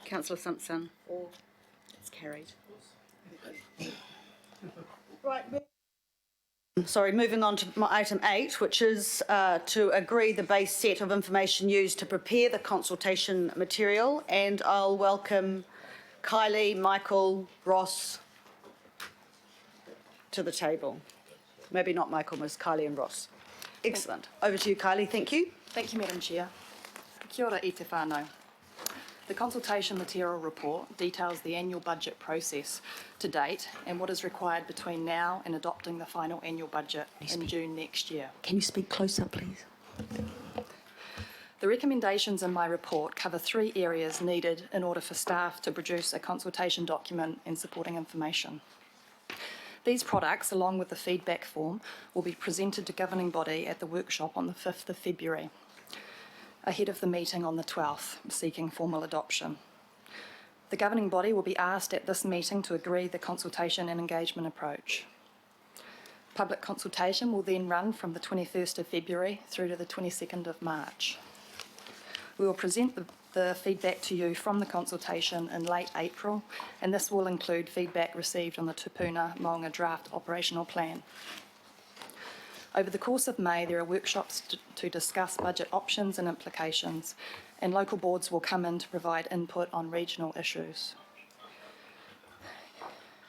Councillor Simpson. It's carried. Right. Sorry, moving on to item 8, which is to agree the base set of information used to prepare the consultation material. And I'll welcome Kylie, Michael, Ross to the table. Maybe not Michael, Ms. Kylie and Ross. Excellent. Over to you, Kylie. Thank you. Thank you, Madam Chair. Kia ora i te whānau. The consultation material report details the annual budget process to date and what is required between now and adopting the final annual budget in June next year. Can you speak closer, please? The recommendations in my report cover 3 areas needed in order for staff to produce a consultation document and supporting information. These products, along with the feedback form, will be presented to Governing Body at the workshop on the 5th of February, ahead of the meeting on the 12th, seeking formal adoption. The Governing Body will be asked at this meeting to agree the consultation and engagement approach. Public consultation will then run from the 21st of February through to the 22nd of March. We will present the feedback to you from the consultation in late April, and this will include feedback received on the Tupuna Maunga Draft Operational Plan. Over the course of May, there are workshops to discuss budget options and implications, and local boards will come in to provide input on regional issues.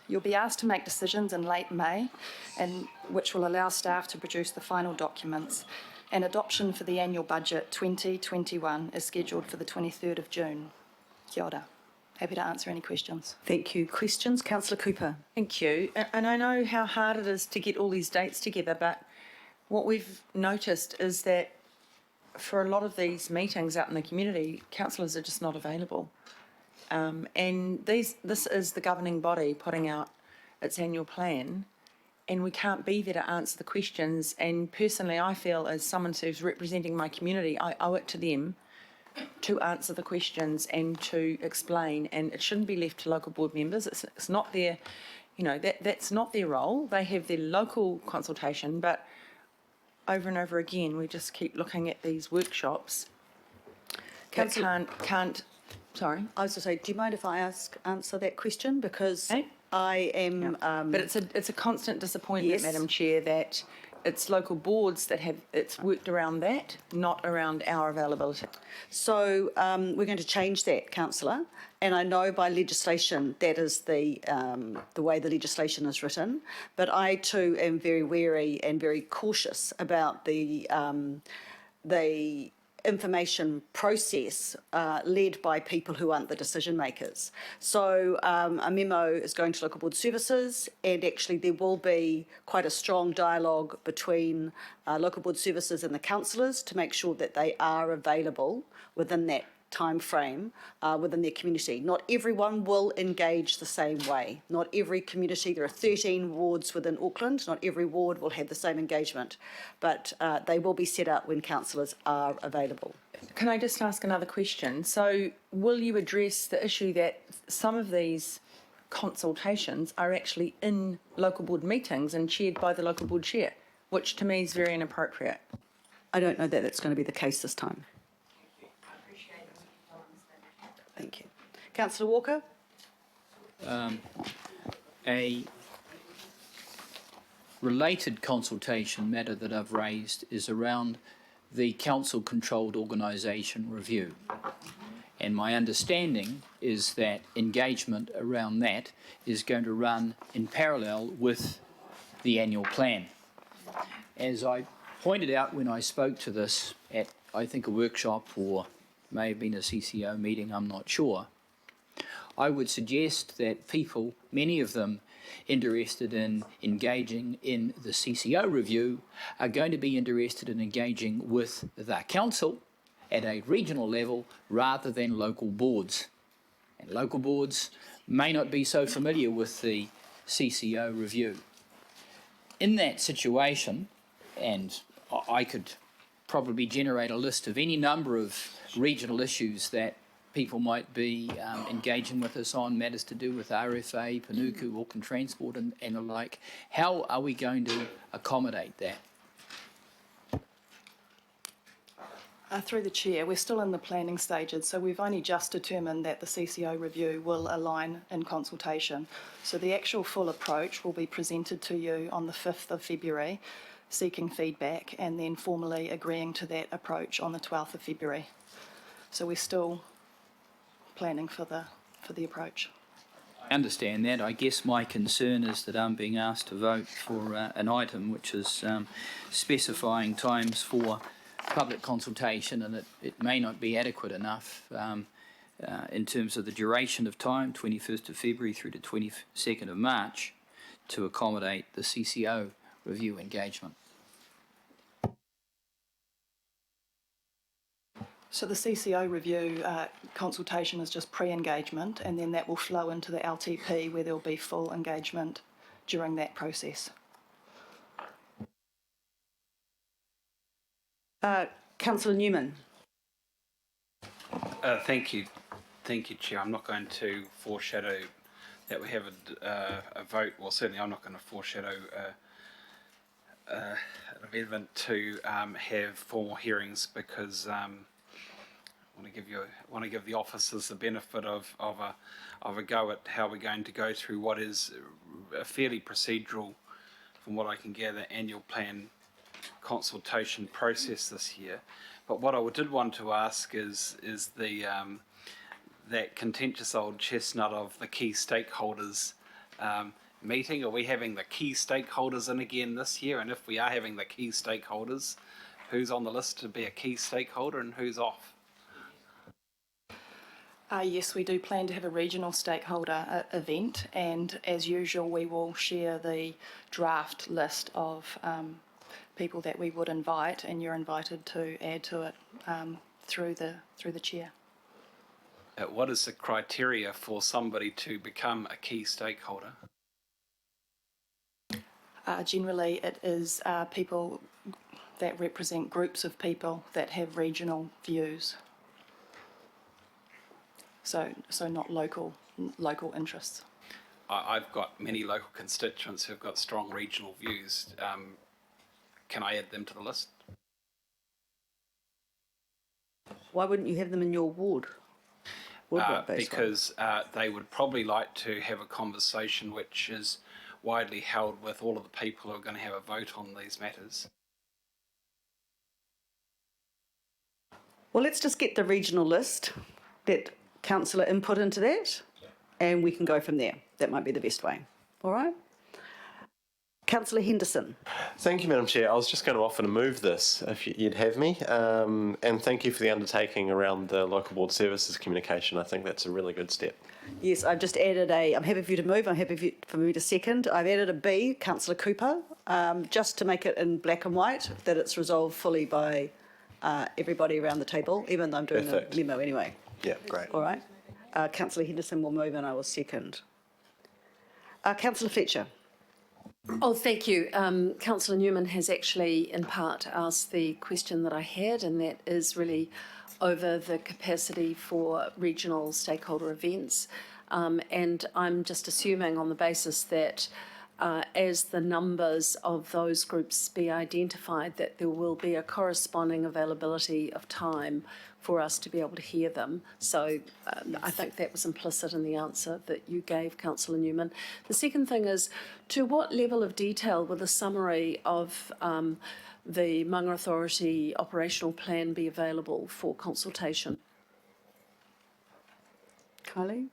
You'll be asked to make decisions in late May, which will allow staff to produce the final documents, and adoption for the annual budget 2021 is scheduled for the 23rd of June. Kia ora. Happy to answer any questions. Thank you. Questions? Councillor Cooper. Thank you. And I know how hard it is to get all these dates together, but what we've noticed is that for a lot of these meetings out in the community, councillors are just not available. And this is the governing body putting out its annual plan, and we can't be there to answer the questions. And personally, I feel as someone who's representing my community, I owe it to them to answer the questions and to explain. And it shouldn't be left to local board members. It's not their, that's not their role. They have their local consultation, but over and over again, we just keep looking at these workshops. Sorry? I was to say, do you mind if I answer that question? Because I am... But it's a constant disappointment, yes, Madam Chair, that it's local boards that have it's worked around that, not around our availability. So we're going to change that, Councillor, and I know by legislation that is the way the legislation is written, but I too am very wary and very cautious about the information process led by people who aren't the decision makers. So a memo is going to local board services, and actually there will be quite a strong dialogue between local board services and the councillors to make sure that they are available within that time frame within their community. Not everyone will engage the same way. Not every community, there are 13 wards within Auckland, not every ward will have the same engagement, but they will be set up when councillors are available. Can I just ask another question? So will you address the issue that some of these consultations are actually in local board meetings and chaired by the local board chair, which to me is very inappropriate? I don't know that that's going to be the case this time. Thank you. Councillor Walker? A related consultation matter that I've raised is around the council-controlled organisation review. And my understanding is that engagement around that is going to run in parallel with the annual plan. As I pointed out when I spoke to this at, I think, a workshop or may have been a CCO meeting, I'm not sure, I would suggest that people, many of them interested in engaging in the CCO review, are going to be interested in engaging with the council at a regional level rather than local boards. And local boards may not be so familiar with the CCO review. In that situation, and I could probably generate a list of any number of regional issues that people might be engaging with us on, matters to do with RFA, Panuku, Auckland Transport and the like. How are we going to accommodate that? Through the chair, we're still in the planning stages, so we've only just determined that the CCO review will align in consultation. So the actual full approach will be presented to you on the 5th of February, seeking feedback and then formally agreeing to that approach on the 12th of February. So we're still planning for the approach. I understand that. I guess my concern is that I'm being asked to vote for an item which is specifying times for public consultation, and it may not be adequate enough in terms of the duration of time, 21st of February through to 22nd of March, to accommodate the CCO review engagement. So the CCO review consultation is just pre-engagement, and then that will flow into the LTP where there will be full engagement during that process. Councillor Newman. Thank you, Chair. I'm not going to foreshadow that we have a vote. Well, certainly I'm not going to foreshadow an amendment to have formal hearings, because I want to give the officers the benefit of a go at how we're going to go through what is a fairly procedural, from what I can gather, annual plan consultation process this year. But what I did want to ask is the that contentious old chestnut of the key stakeholders meeting. Are we having the key stakeholders in again this year? And if we are having the key stakeholders, who's on the list to be a key stakeholder and who's off? Yes, we do plan to have a regional stakeholder event, and as usual we will share the draft list of people that we would invite, and you're invited to add to it through the chair. What is the criteria for somebody to become a key stakeholder? Generally it is people that represent groups of people that have regional views. So not local interests. I've got many local constituents who've got strong regional views. Can I add them to the list? Why wouldn't you have them in your ward? Because they would probably like to have a conversation which is widely held with all of the people who are going to have a vote on these matters. Well, let's just get the regional list, get councillor input into that, and we can go from there. That might be the best way. All right? Councillor Henderson. Thank you, Madam Chair. I was just going to offer to move this, if you'd have me. And thank you for the undertaking around the local board services communication. I think that's a really good step. Yes, I've just added I'm happy for you to move, I'm happy for me to second. I've added a B, Councillor Cooper, just to make it in black and white, that it's resolved fully by everybody around the table, even though I'm doing Perfect. a memo anyway. Yeah, great. All right. Councillor Henderson will move and I will second. Councillor Fletcher. Oh, thank you. Councillor Newman has actually in part asked the question that I had, and that is really over the capacity for regional stakeholder events. And I'm just assuming on the basis that as the numbers of those groups be identified, that there will be a corresponding availability of time for us to be able to hear them. So I think that was implicit in the answer that you gave, Councillor Newman. The second thing is, to what level of detail will the summary of the Maunga Authority operational plan be available for consultation? Kylie?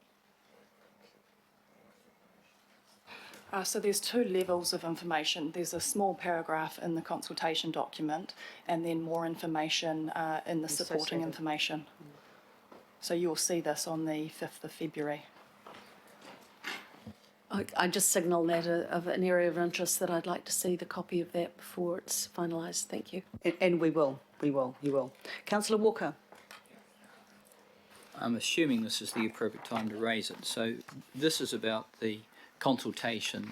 So there's two levels of information. There's a small paragraph in the consultation document, and then more information in the supporting information. So you'll see this on the 5th of February. I just signal that of an area of interest that I'd like to see the copy of that before it's finalised. Thank you. And we will, you will. Councillor Walker. I'm assuming this is the appropriate time to raise it. So this is about the consultation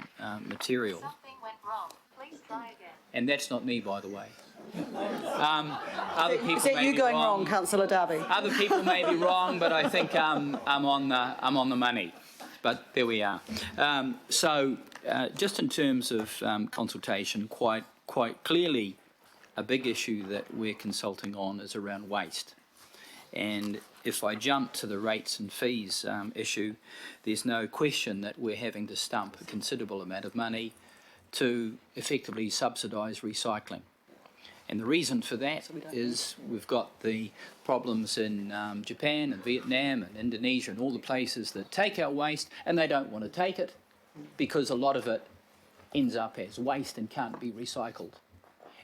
material. Something went wrong. Please try again. And that's not me, by the way. Other people Is that may you be going wrong, Councillor Darby? Other people may be wrong, but I think I'm on the money. But there we are. So just in terms of consultation, quite clearly, a big issue that we're consulting on is around waste. And if I jump to the rates and fees issue, there's no question that we're having to stump a considerable amount of money to effectively subsidise recycling. And the reason for that is we've got the problems in Japan and Vietnam and Indonesia and all the places that take our waste, and they don't want to take it because a lot of it ends up as waste and can't be recycled.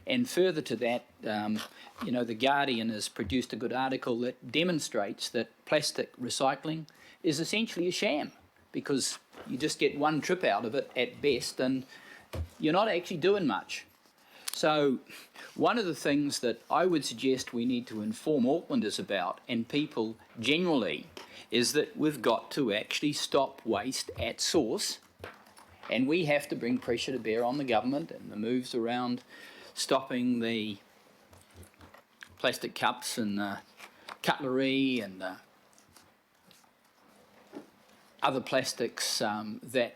And further to that, you know, The Guardian has produced a good article that demonstrates that plastic recycling is essentially a sham, because you just get one trip out of it at best and you're not actually doing much. So one of the things that I would suggest we need to inform Aucklanders about, and people generally, is that we've got to actually stop waste at source, and we have to bring pressure to bear on the government and the moves around stopping the plastic cups and cutlery and other plastics that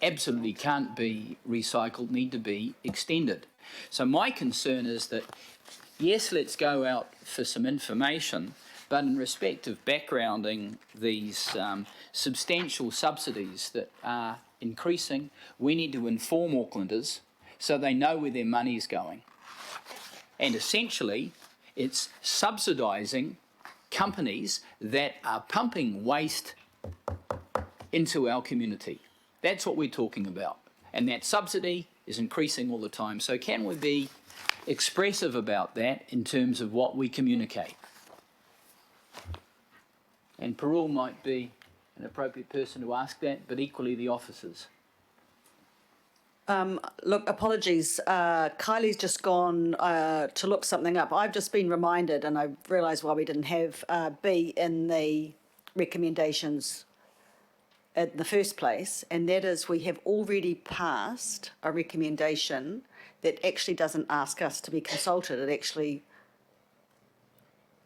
absolutely can't be recycled need to be extended. So my concern is that, yes, let's go out for some information, but in respect of backgrounding these substantial subsidies that are increasing, we need to inform Aucklanders so they know where their money is going. And essentially, it's subsidising companies that are pumping waste into our community. That's what we're talking about. And that subsidy is increasing all the time. So can we be expressive about that in terms of what we communicate? And Parul might be an appropriate person to ask that, but equally the officers. Look, apologies. Kylie's just gone to look something up. I've just been reminded, and I realised why we didn't have B in the recommendations in the first place, and that is we have already passed a recommendation that actually doesn't ask us to be consulted. It actually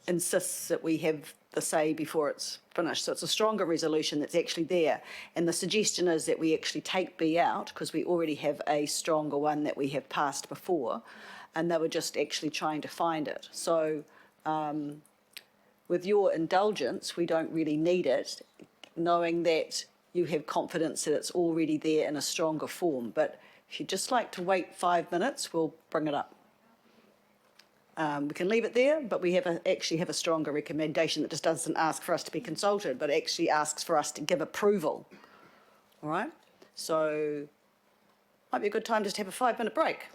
insists that we have the say before it's finished. So it's a stronger resolution that's actually there. And the suggestion is that we actually take B out, because we already have a stronger one that we have passed before, and they were just actually trying to find it. So with your indulgence, we don't really need it, knowing that you have confidence that it's already there in a stronger form. But if you'd just like to wait 5 minutes, we'll bring it up. We can leave it there, but we actually have a stronger recommendation that just doesn't ask for us to be consulted, but actually asks for us to give approval. All right? So might be a good time just to have a 5-minute break.